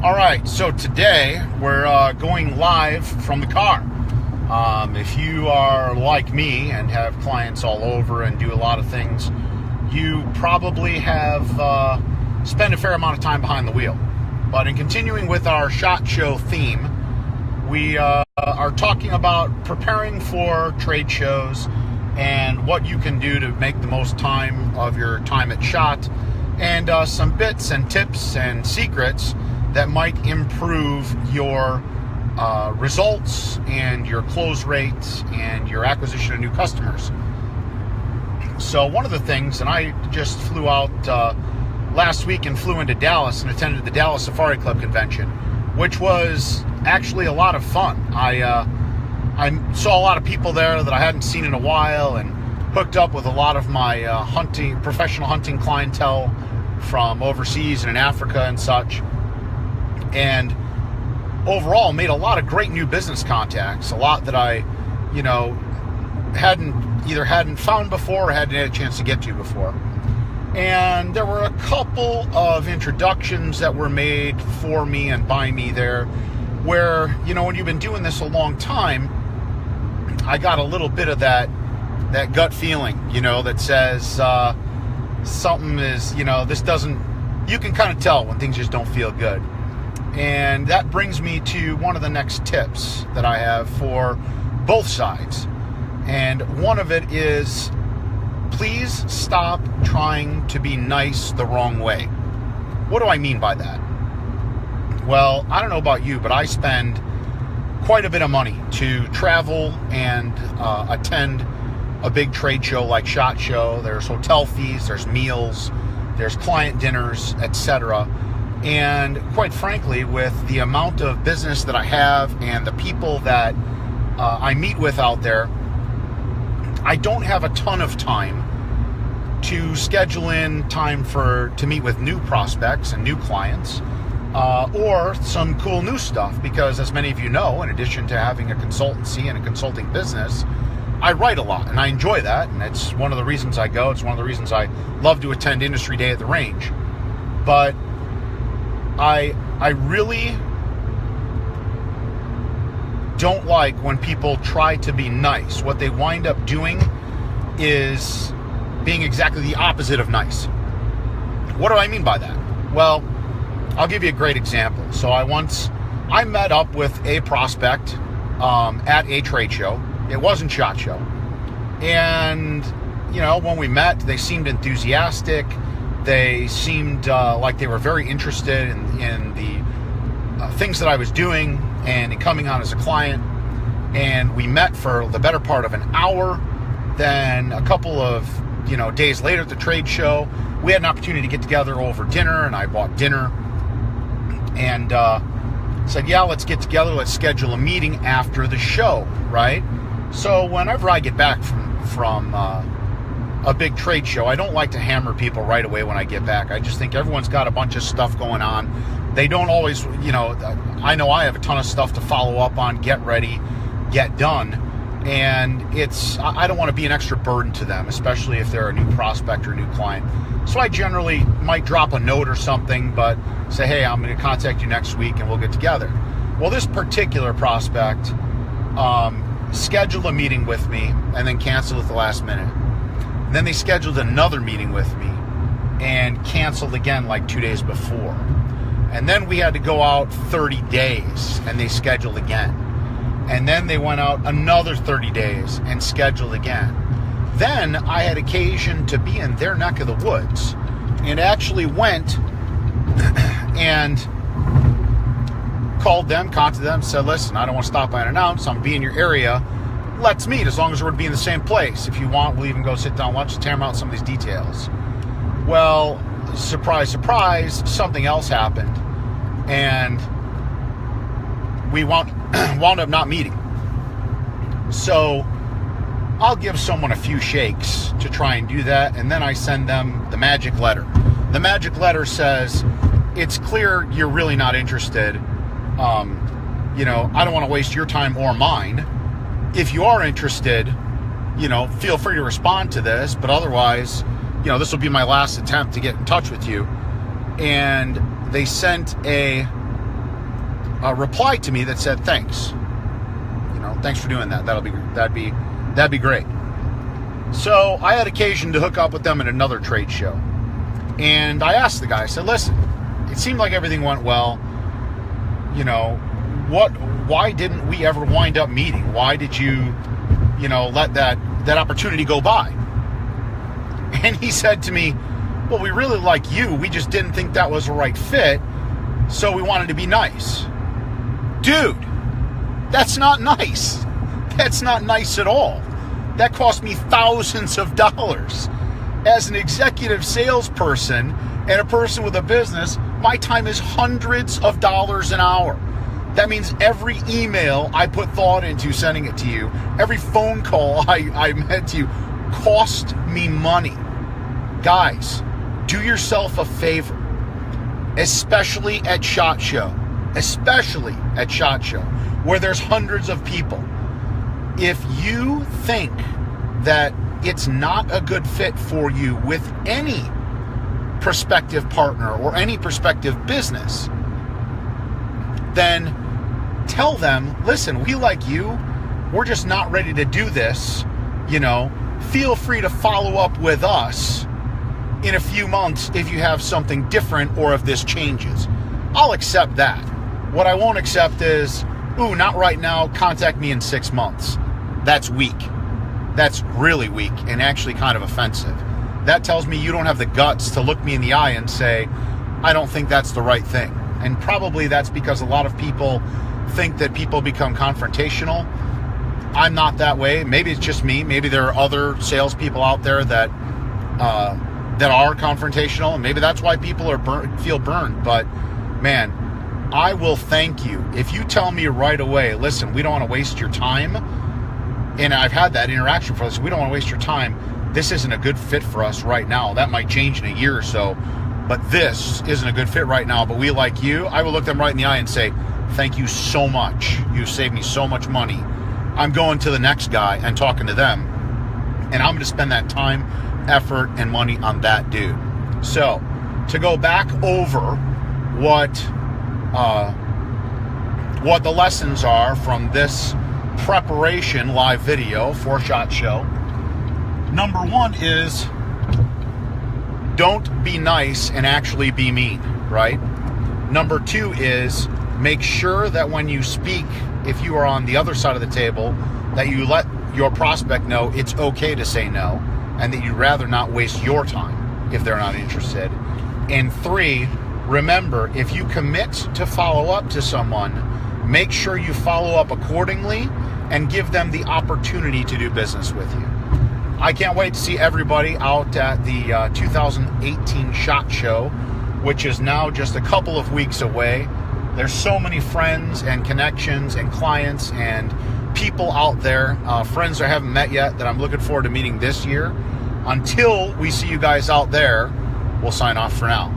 All right, so today we're going live from the car. If you are like me and have clients all over and do a lot of things, you probably have spent a fair amount of time behind the wheel. But in continuing with our SHOT Show theme, we are talking about preparing for trade shows and what you can do to make the most time of your time at SHOT, and some bits and tips and secrets that might improve your results and your close rates and your acquisition of new customers. So one of the things, and I just flew out last week and flew into Dallas and attended the Dallas Safari Club convention, which was actually a lot of fun. I saw a lot of people there that I hadn't seen in a while, and hooked up with a lot of my professional hunting clientele from overseas and in Africa and such. And overall made a lot of great new business contacts, a lot that I, hadn't found before or hadn't had a chance to get to before. And there were a couple of introductions that were made for me and by me there where, when you've been doing this a long time, I got a little bit of that gut feeling, that says something is, this doesn't, you can kind of tell when things just don't feel good. And that brings me to one of the next tips that I have for both sides. And one of it is, please stop trying to be nice the wrong way. What do I mean by that? Well, I don't know about you, but I spend quite a bit of money to travel and attend a big trade show like SHOT Show. There's hotel fees, there's meals, there's client dinners, etc. And quite frankly, with the amount of business that I have and the people that I meet with out there, I don't have a ton of time to schedule in time to meet with new prospects and new clients or some cool new stuff, because as many of you know, in addition to having a consultancy and a consulting business, I write a lot and I enjoy that, and it's one of the reasons I go. It's one of the reasons I love to attend Industry Day at the range. But I really don't like when people try to be nice. What they wind up doing is being exactly the opposite of nice. What do I mean by that? Well, I'll give you a great example. So I met up with a prospect at a trade show. It wasn't SHOT Show. And, when we met, they seemed enthusiastic. They seemed like they were very interested in the things that I was doing and in coming on as a client. And we met for the better part of an hour. Then a couple of days later at the trade show, we had an opportunity to get together over dinner, and I bought dinner and said, yeah, let's get together. Let's schedule a meeting after the show, right? So whenever I get back from a big trade show, I don't like to hammer people right away when I get back. I just think everyone's got a bunch of stuff going on. They don't always, I know I have a ton of stuff to follow up on, get ready, get done. And I don't want to be an extra burden to them, especially if they're a new prospect or a new client. So I generally might drop a note or something, but say, hey, I'm going to contact you next week and we'll get together. Well, this particular prospect scheduled a meeting with me and then canceled at the last minute. And then they scheduled another meeting with me and canceled again like 2 days before. And then we had to go out 30 days and they scheduled again. And then they went out another 30 days and scheduled again. Then I had occasion to be in their neck of the woods and actually went and called them, contacted them, said, listen, I don't want to stop by and announce, I'm be in your area. Let's meet, as long as we're to be in the same place. If you want, we'll even go sit down lunch and hammer out some of these details. Well, surprise, surprise, something else happened, and we wound up not meeting. So I'll give someone a few shakes to try and do that, and then I send them the magic letter. The magic letter says, it's clear you're really not interested. I don't want to waste your time or mine. If you are interested, feel free to respond to this, but otherwise, this will be my last attempt to get in touch with you. And they sent a reply to me that said, thanks. Thanks for doing that. That'd be great. So I had occasion to hook up with them at another trade show. And I asked the guy, I said, listen, it seemed like everything went well. Why didn't we ever wind up meeting? Why did you, let that opportunity go by? And he said to me, well, we really like you. We just didn't think that was the right fit. So we wanted to be nice. Dude, that's not nice. That's not nice at all. That cost me thousands of dollars. As an executive salesperson and a person with a business, my time is hundreds of dollars an hour. That means every email I put thought into sending it to you, every phone call I meant to you, cost me money. Guys, do yourself a favor, especially at SHOT Show, where there's hundreds of people. If you think that it's not a good fit for you with any prospective partner or any prospective business, then tell them, listen, we like you. We're just not ready to do this. Feel free to follow up with us in a few months if you have something different or if this changes. I'll accept that. What I won't accept is, not right now, contact me in 6 months. That's weak. That's really weak and actually kind of offensive. That tells me you don't have the guts to look me in the eye and say, I don't think that's the right thing. And probably that's because a lot of people think that people become confrontational. I'm not that way. Maybe it's just me. Maybe there are other salespeople out there that are confrontational, and maybe that's why people feel burned. But man, I will thank you if you tell me right away, listen, we don't want to waste your time. And I've had that interaction for this. We don't want to waste your time. This isn't a good fit for us right now. That might change in a year or so, but this isn't a good fit right now, but we like you. I will look them right in the eye and say, thank you so much. You saved me so much money. I'm going to the next guy and talking to them, and I'm going to spend that time, effort, and money on that dude. So to go back over what the lessons are from this preparation live video for SHOT Show. Number one is don't be nice and actually be mean, right? Number two is make sure that when you speak, if you are on the other side of the table, that you let your prospect know it's okay to say no and that you'd rather not waste your time if they're not interested. And three, remember, if you commit to follow up to someone, make sure you follow up accordingly and give them the opportunity to do business with you. I can't wait to see everybody out at the 2018 SHOT Show, which is now just a couple of weeks away. There's so many friends and connections and clients and people out there, friends I haven't met yet that I'm looking forward to meeting this year. Until we see you guys out there, we'll sign off for now.